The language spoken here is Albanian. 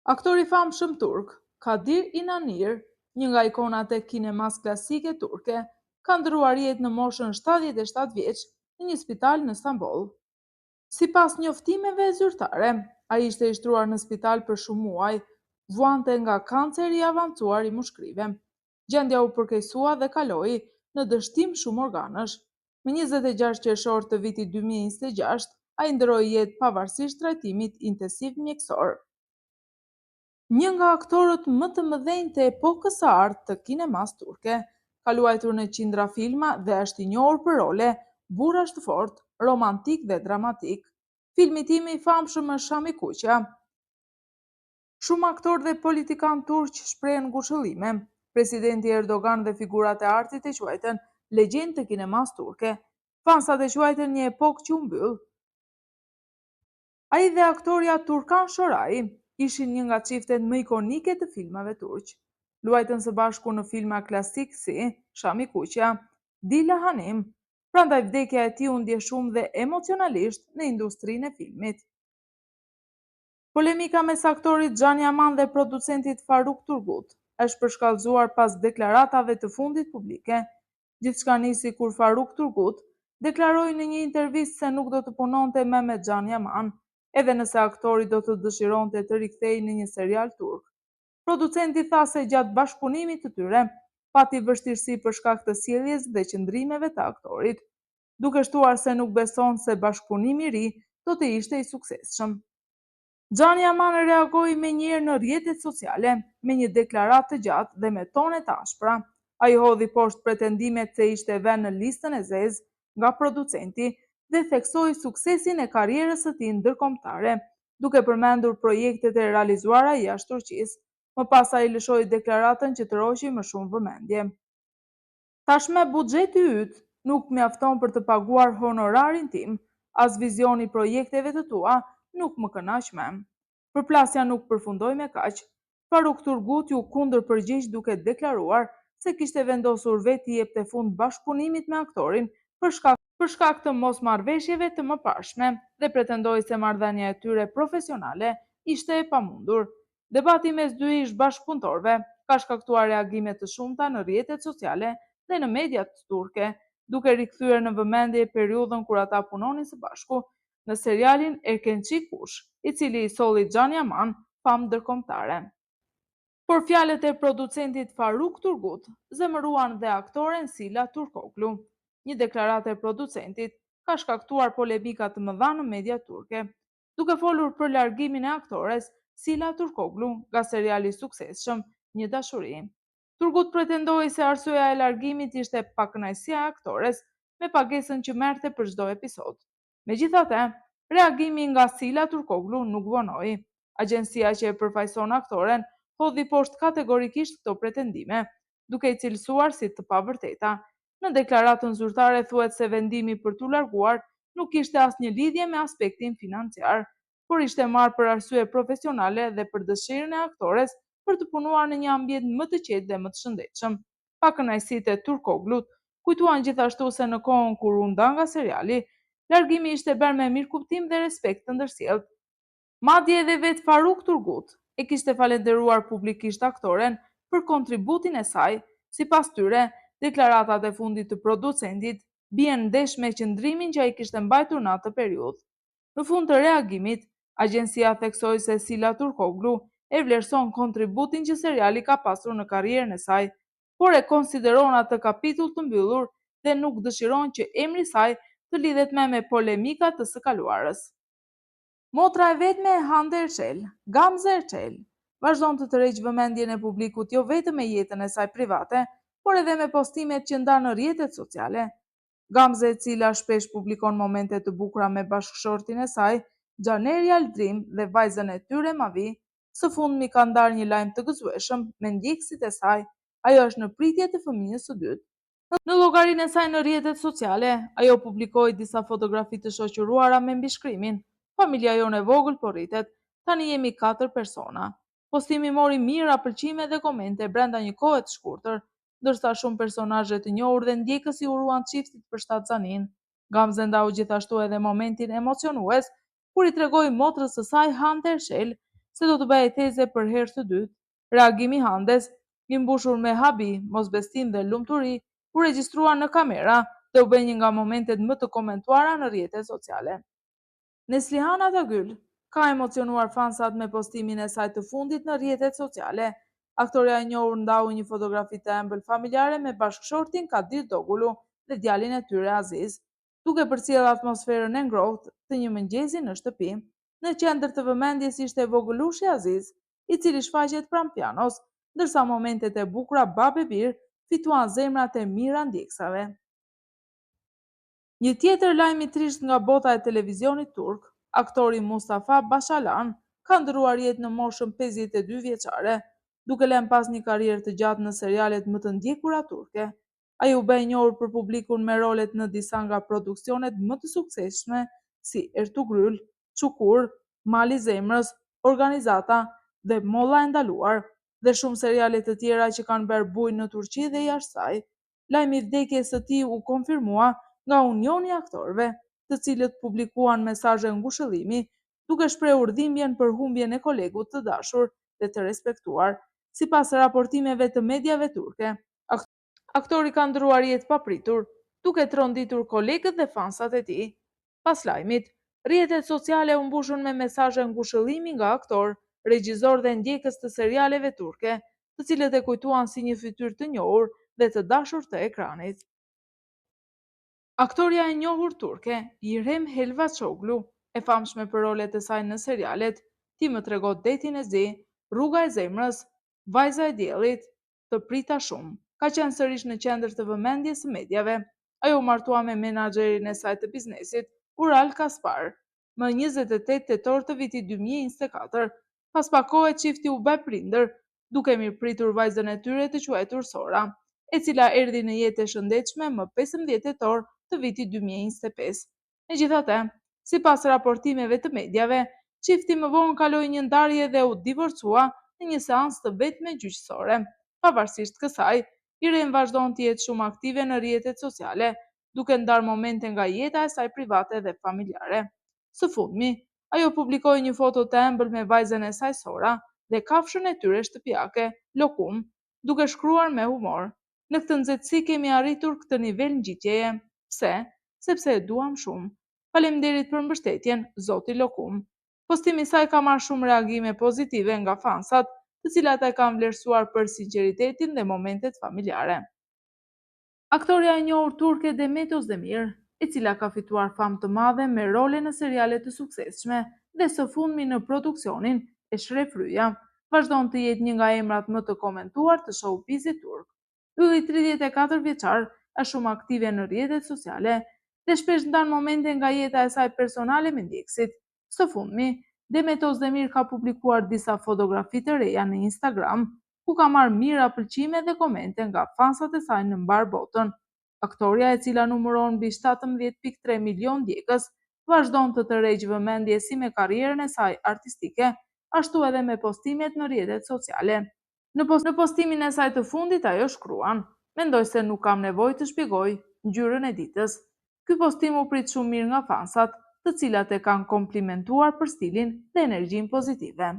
Aktori famshëm turk, Kadir Inanir, një nga ikonat e kinemas klasike turke, ka ndëruar jetë në moshën 77 vjeç në një spital në Stamboll. Sipas njoftimeve zyrtare, ai ishte i shtruar në spital për shumë muaj, vuante nga kanceri i avancuar i mushkrive. Gjendja u përkeqësua dhe kaloi në dështim shumë organësh. Më 26 qershor të vitit 2026, ai ndëroi jetë pavarësisht trajtimit intensiv mjekësor. Një nga aktorët më të mëdhenj të epokës së artë të kinemas turke, ka luajtur në qindra filma dhe është i njohur për role burrash të fortë, romantik dhe dramatik. Filmi tim i famshëm është Shami Kuqja. Shumë aktorë dhe politikan turq shprehen ngushëllime. Presidenti Erdogan dhe figurat e artit e quajtën legjendë të kinemas turke. Fansat e quajtën një epokë që u mbyll. Ai dhe aktoria Turkan Shorai ishin një nga çiftet më ikonike të filmave turq. Luajtën së bashku në filma klasik si Shami Kuqja, Dila Hanim, prandaj vdekja e tij u ndje shumë dhe emocionalisht në industrinë e filmit. Polemika mes aktorit Xhan Yaman dhe producentit Faruk Turgut është përshkallëzuar pas deklaratave të fundit publike. Gjithçka nisi kur Faruk Turgut deklaroi në një intervistë se nuk do të punonte më me Xhan Yaman, edhe nëse aktori do të dëshironte të rikthehej në një serial turk. Producenti tha se gjatë bashkëpunimit të tyre pati vështirësi për shkak të sjelljes dhe qëndrimeve të aktorit, duke shtuar se nuk beson se bashkëpunimi i ri do të ishte i suksesshëm. Xhan Yaman reagoi menjëherë në rrjetet sociale me një deklaratë të gjatë dhe me tone të ashpra. Ai hodhi poshtë pretendimet se ishte vënë në listën e zezë nga producenti dhe theksoi suksesin e karrierës së tij ndërkombëtare, duke përmendur projektet e realizuara jashtë Turqisë. Më pas ai lëshoi deklaratën që të roqi më shumë vëmendje. Tashmë buxheti yt nuk mjafton për të paguar honorarin tim, as vizioni i projekteve të tua nuk më kënaq më. Përplasja nuk përfundoi me kaq. Faruk Turgut ju kundërpërgjigj duke deklaruar se kishte vendosur vetë i jepte fund bashkëpunimit me aktorin për shkak të mosmarrëveshjeve të mëparshme dhe pretendoi se marrëdhënia e tyre profesionale ishte e pamundur. Debati mes dy ish bashkëpunëtorëve ka shkaktuar reagime të shumta në rrjetet sociale dhe në mediat turke, duke rikthyer në vëmendje periudhën kur ata punonin së bashku në serialin Erkenci Kush, i cili i solli Xhan Yaman famë ndërkombëtare. Por fjalët e producentit Faruk Turgut zemëruan dhe aktoren Sila Turkoglu. Një deklaratë e producentit ka shkaktuar polemika të mëdha në media turke, duke folur për largimin e aktores Sila Turkoglu nga seriali i suksesshëm Një dashuri. Turgut pretendoi se arsyeja e largimit ishte pakënaqësia e aktores me pagesën që merrte për çdo episod. Megjithatë, reagimi nga Sila Turkoglu nuk vonoi. Agjencia që e përfaqëson aktoren hodhi poshtë kategorikisht këto pretendime, duke i cilësuar si të pavërteta. Në deklaratën zyrtare thuhet se vendimi për t'u larguar nuk kishte asnjë lidhje me aspektin financiar, por ishte marrë për arsye profesionale dhe për dëshirën e aktores për të punuar në një ambient më të qetë dhe më të shëndetshëm. Pakënaqësitë e Turkoglut kujtuan gjithashtu se në kohën kur u nda nga seriali, largimi ishte bërë me mirëkuptim dhe respekt të ndërsjellët. Madje edhe vetë Faruk Turgut e kishte falenderuar publikisht aktoren për kontributin e saj. Sipas tyre, deklaratat e fundit të producentit bien ndesh me qëndrimin që ai kishte mbajtur në atë periudhë. Në fund të reagimit, agjencia theksoi se Sila Turkoglu e vlerëson kontributin që seriali ka pasur në karrierën e saj, por e konsideron atë kapitull të mbyllur dhe nuk dëshiron që emri i saj të lidhet me polemika të së kaluarës. Motra e vetme e Hande Erçel, Gamze Erçel, vazhdon të tërheqë vëmendjen e publikut jo vetëm me jetën e saj private, por edhe me postimet që ndan në rrjetet sociale. Gamze, e cila shpesh publikon momente të bukura me bashkëshortin e saj, Xhaneri Aldrim, dhe vajzën e tyre Mavi, së fundmi ka ndarë një lajm të gëzueshëm me ndjekësit e saj. Ajo është në pritje të fëmijës së dytë. Në llogarinë e saj në rrjetet sociale, ajo publikoi disa fotografi të shoqëruara me mbishkrimin: "Familja jonë e vogël po rritet, tani jemi 4 persona." Postimi mori mijëra pëlqime dhe komente brenda një kohe të shkurtër, ndërsa shumë personazhe të njohur dhe ndjekës i uruan çiftit për shtatzanin. Gamze ndau gjithashtu edhe momentin emocionues kur i tregoi motrës së saj Hande Erçel se do të bëhej teze për herë të dytë. Reagimi Handes, i mbushur me habi, mosbestim dhe lumturi, u regjistrua në kamera dhe u bë një nga momentet më të komentuara në rrjetet sociale. Neslihan Atagül ka emocionuar fansat me postimin e saj të fundit në rrjetet sociale. Aktoreja e njohur ndau një fotografi të ëmbël familjare me bashkëshortin Kadir Dogulu dhe djalin e tyre Aziz, duke përcjellë atmosferën e ngrohtë të një mëngjesi në shtëpi. Në qendër të vëmendjes ishte vogëlushi Aziz, i cili shfaqet pranë pianos, ndërsa momentet e bukura babe bir fituan zemrat e mira ndjeksave. Një tjetër lajm i trisht nga bota e televizionit turk, aktori Mustafa Bashalan ka ndëruar jetë në moshën 52 vjeçare, duke lënë pas një karrierë të gjatë në serialet më të ndjekura turke. Ai u bë i njohur për publikun me rolet në disa nga produksionet më të suksesshme si Ertugrul, Çukur, Mali i Zemrës, Organizata dhe Molla e Ndaluar, dhe shumë seriale të tjera që kanë bërë bujë në Turqi dhe jashtë saj. Lajmi i vdekjes së tij u konfirmua nga Unioni i Aktorëve, të cilët publikuan mesazhe ngushëllimi, duke shprehur dhimbjen për humbjen e kolegut të dashur dhe të respektuar. Sipas raportimeve të mediave turke, aktori ka ndruar jetë papritur, duke tronditur kolegët dhe fansat e tij. Pas lajmit, rrjetet sociale u mbushën me mesazhe ngushëllimi nga aktor, regjisor dhe ndjekës të serialeve turke, të cilët e kujtuan si një fytyrë të njohur dhe të dashur të ekranit. Aktoria e njohur turke, Irem Helvaçoglu, e famshme për rolet e saj në serialet Ti më tregot detin e zi, Rruga e zemrës, Vajza e diellit, Të prita shumë, ka qenë sërish në qendër të vëmendjes së mediave. Ajo u martua me menaxherin e saj të biznesit, Ural Kaspar, më 28 tetor të vitit 2024. Pas pak kohe çifti u bë prindër, duke mirëpritur vajzën e tyre të quajtur Sora, e cila erdhi në jetë e shëndetshme më 15 tetor të vitit 2025. Megjithatë, sipas raportimeve të mediave, çifti më vonë kaloi një ndarje dhe u divorcua në një seancë të vetme gjyqësore. Pavarësisht kësaj, Irene vazhdon të jetë shumë aktive në rrjetet sociale, duke ndarë momente nga jeta e saj private dhe familjare. Së fundmi, ajo publikoi një foto të ëmbël me vajzën e saj Sora dhe kafshën e tyre shtëpiake, Lokum, duke shkruar me humor: "Në këtë nxehtësi kemi arritur këtë nivel ngjitjeje. Pse? Sepse e duam shumë. Faleminderit për mbështetjen, zoti Lokum." Postimi i saj ka marrë shumë reagime pozitive nga fansat, të cilat e kanë vlerësuar për sinqeritetin dhe momentet familjare. Aktoria e njohur turke Demet Özdemir, e cila ka fituar famë të madhe me role në seriale të suksesshme dhe së fundmi në produksionin e Shërefryja, vazhdon të jetë një nga emrat më të komentuar të showbizit turk. Ylli 34 vjeçar është shumë aktive në rrjetet sociale dhe shpesh ndan momente nga jeta e saj personale me ndjekësit. Së fundmi, Demet Özdemir ka publikuar disa fotografi të reja në Instagram, ku ka marrë mira pëlqime dhe komente nga fansat e saj në mbar botën. Aktoria, e cila numëron mbi 17.3 milion ndjekës, vazhdon të tërheqë vëmendje si me karrierën e saj artistike, ashtu edhe me postimet në rrjetet sociale. Në postimin e saj të fundit ajo shkruan: "Mendoj se nuk kam nevojë të shpjegoj ngjyrën e ditës." Ky postim u prit shumë mirë nga fansat, të cilat e kanë komplimentuar për stilin dhe energjinë pozitive.